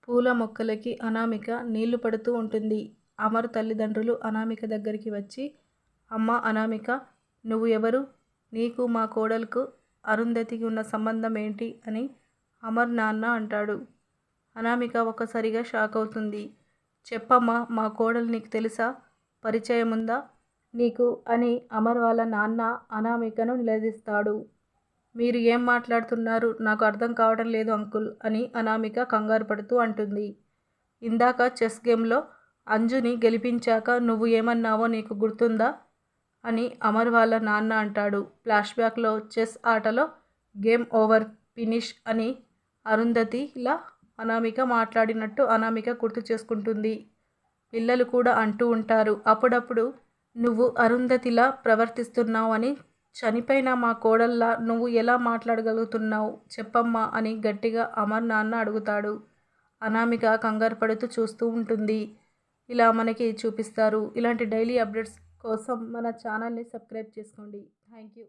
పూల మొక్కలకి అనామిక నీళ్లు పడుతూ ఉంటుంది. అమర్ తల్లిదండ్రులు అనామిక దగ్గరికి వచ్చి, అమ్మా అనామిక, నువ్వు ఎవరు? నీకు మా కోడలుకు అరుంధతికి ఉన్న సంబంధం ఏంటి అని అమర్ నాన్న అంటాడు. అనామిక ఒక్కసారిగా షాక్ అవుతుంది. చెప్పమ్మా, మా కోడలు నీకు తెలుసా? పరిచయముందా నీకు అని అమర్ వాళ్ళ నాన్న అనామికను నిలదీస్తాడు. మీరు ఏం మాట్లాడుతున్నారు? నాకు అర్థం కావడం లేదు అంకుల్ అని అనామిక కంగారు పడుతూ అంటుంది. ఇందాక చెస్ గేమ్లో అంజుని గెలిపించాక నువ్వు ఏమన్నావో నీకు గుర్తుందా అని అమర్ వాళ్ళ నాన్న అంటాడు. ఫ్లాష్ బ్యాక్లో చెస్ ఆటలో గేమ్ ఓవర్, ఫినిష్ అని అరుంధతిలా అనామిక మాట్లాడినట్టు అనామిక గుర్తు చేసుకుంటుంది. పిల్లలు కూడా అంటూ ఉంటారు అప్పుడప్పుడు, నువ్వు అరుంధతిలా ప్రవర్తిస్తున్నావు అని. చనిపోయిన మా కోడల్లా నువ్వు ఎలా మాట్లాడగలుగుతున్నావు చెప్పమ్మా అని గట్టిగా అమర్ నాన్న అడుగుతాడు. అనామిక కంగారు పడుతూ చూస్తూ ఉంటుంది. ఇలా మనకి చూపిస్తారు. ఇలాంటి డైలీ అప్డేట్స్ కోసం మన ఛానల్ని సబ్స్క్రైబ్ చేసుకోండి. Thank you.